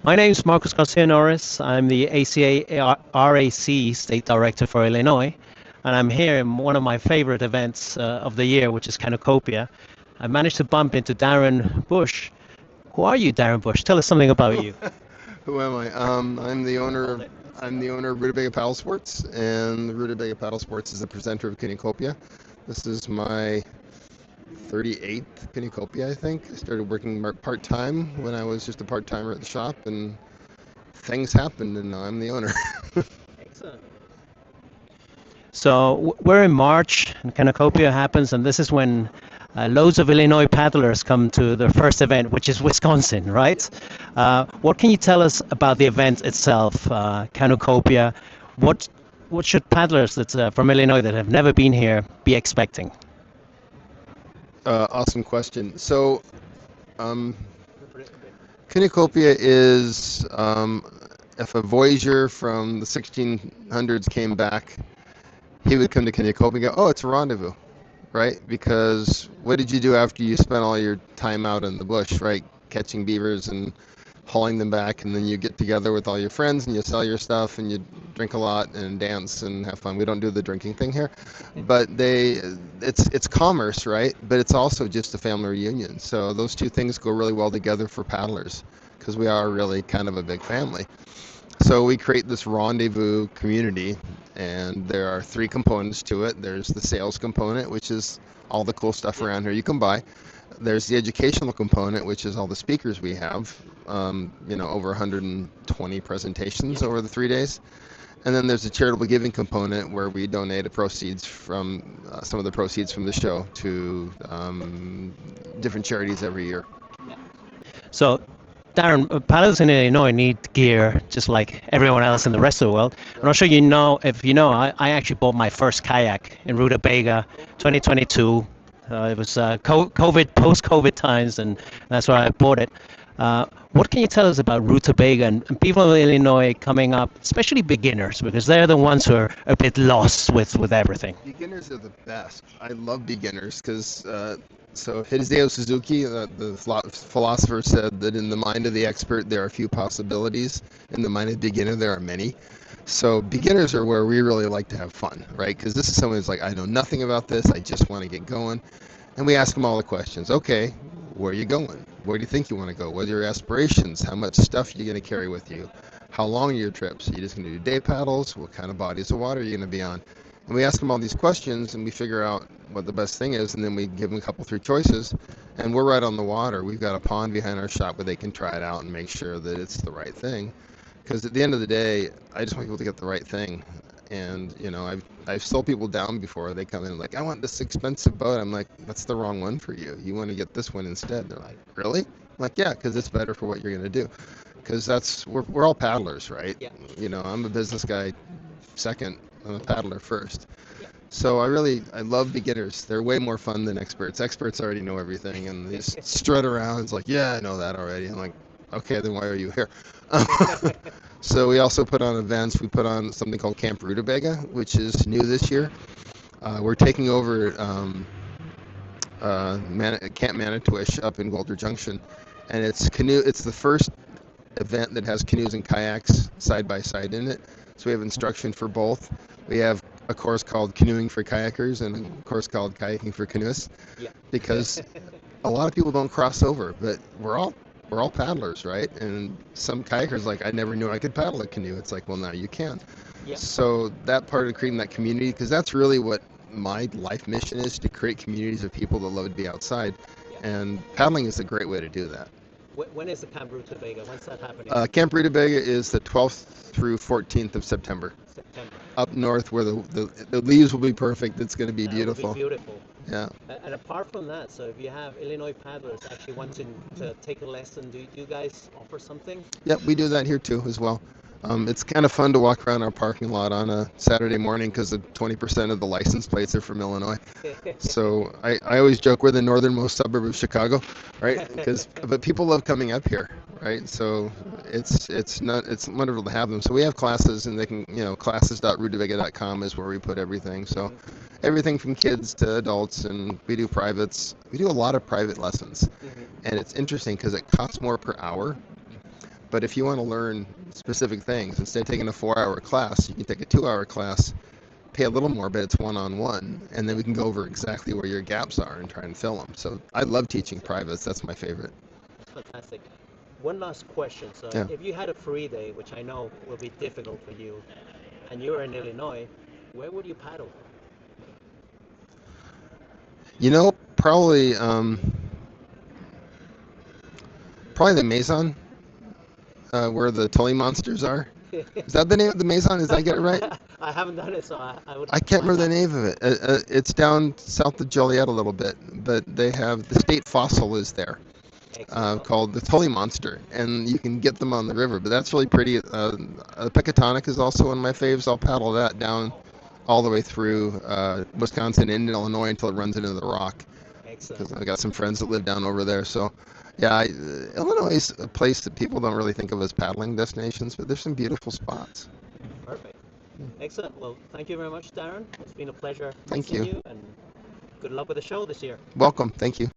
My name is Marcus Garcia Norris. I'm the ACA RAC State Director for Illinois, and I'm here in one of my favorite events of the year, which is Canoecopia. I managed to bump into Darren Bush. Who are you, Darren Bush? Tell us something about you. Who am I? I'm the owner Nailed of it. I'm the owner of Rutabaga Paddle Sports, and Rutabaga Paddle Sports is the presenter of Canoecopia. This is my 38th Canoecopia, I think. I started working part time when I was just a part timer at the shop, and things happened, and now I'm the owner. Excellent. So we're in March, and Canoecopia happens, and this is when loads of Illinois paddlers come to their first event, which is Wisconsin, right? What can you tell us about the event itself, Canoecopia? What what should paddlers that from Illinois that have never been here be expecting? Awesome question. So, um, Canoecopia is if a voyager from the 1600s came back, he would come to Canoecopia and go, "Oh, it's a rendezvous." Right? Because what did you do after you spent all your time out in the bush, right? Catching beavers and hauling them back, and then you get together with all your friends and you sell your stuff and you drink a lot and dance and have fun. We don't do the drinking thing here, but it's commerce, right? But it's also just a family reunion. So those two things go really well together for paddlers because we are really kind of a big family. So we create this rendezvous community, and there are three components to it. There's the sales component, which is all the cool stuff around here you can buy. There's the educational component, which is all the speakers we have, over 120 presentations over the 3 days. And then there's the charitable giving component where we donate some of the proceeds from the show to different charities every year. So, Darren, paddlers in Illinois need gear just like everyone else in the rest of the world. I'm not sure you know if you know. I actually bought my first kayak in Rutabaga, 2022. It was COVID, post-COVID times, and that's why I bought it. What can you tell us about Rutabaga and people in Illinois coming up, especially beginners, because they're the ones who are a bit lost with everything. Beginners are the best. I love beginners because so Hideo Suzuki, the philosopher, said that in the mind of the expert there are few possibilities. In the mind of the beginner there are many. So beginners are where we really like to have fun, right? Because this is someone who's like, I know nothing about this. I just want to get going. And we ask them all the questions. Okay, where are you going? Where do you think you want to go? What are your aspirations? How much stuff are you going to carry with you? How long are your trips? Are you just going to do day paddles? What kind of bodies of water are you going to be on? And we ask them all these questions, and we figure out what the best thing is, and then we give them a couple, three choices, and we're right on the water. We've got a pond behind our shop where they can try it out and make sure that it's the right thing. Because at the end of the day, I just want people to get the right thing. And I've sold people down before. They come in like, I want this expensive boat. I'm like, that's the wrong one for you. You want to get this one instead. They're like, really? I'm like, yeah, because it's better for what you're going to do. Because we're all paddlers, right? Yeah. I'm a business guy second. I'm a paddler first. So I love beginners. They're way more fun than experts. Experts already know everything, and they just strut around. It's like, yeah, I know that already. I'm like, okay, then why are you here? So we also put on events. We put on something called Camp Rutabaga, which is new this year. We're taking over Camp Manitowish up in Golder Junction, and it's the first event that has canoes and kayaks side by side in it. So we have instruction for both. We have a course called Canoeing for Kayakers and a course called Kayaking for Canoeists, Yeah. because a lot of people don't cross over, but we're all paddlers, right? And some kayakers like, I never knew I could paddle a canoe. It's like, well, now you can. Yeah. So that part of creating that community, because that's really what my life mission is, to create communities of people that love to be outside, and paddling is a great way to do that. When is the Camp Rutabaga? When's that happening? Camp Rutabaga is the 12th through 14th of September. September. Up north where the leaves will be perfect. It's going to be That would beautiful. be beautiful. Yeah. And apart from that, so if you have Illinois paddlers actually wanting to take a lesson, do you guys offer something? Yep, we do that here too as well. It's kind of fun to walk around our parking lot on a Saturday morning because 20% of the license plates are from Illinois. So I always joke we're the northernmost suburb of Chicago, right? But people love coming up here, right? So it's wonderful to have them. So we have classes, and they can classes.rutabaga.com is where we put everything. So everything from kids to adults, and we do privates. We do a lot of private lessons, and it's interesting because it costs more per hour. But if you want to learn specific things, instead of taking a 4-hour class, you can take a 2-hour class, pay a little more, but it's one-on-one, and then we can go over exactly where your gaps are and try and fill them. So I love teaching privates. That's my favorite. Fantastic. One last question. So Yeah. if you had a free day, which I know will be difficult for you, and you're in Illinois, where would you paddle? You know, probably the Maison, where the Tully monsters are. Is that the name of the Maison? Did I get it right? I haven't done it, so I would. I can't remember the name of it. It's down south of Joliet a little bit, but they have the state fossil is there, called the Tully monster, and you can get them on the river. But that's really pretty. Pecatonic is also one of my faves. I'll paddle that down all the way through Wisconsin and Illinois until it runs into the Rock. Because I've got some friends that live down over there. So, yeah, Illinois is a place that people don't really think of as paddling destinations, but there's some beautiful spots. Perfect. Excellent. Well, thank you very much, Darren. It's been a pleasure Thank meeting you. you, and good luck with the show this year. Welcome. Thank you.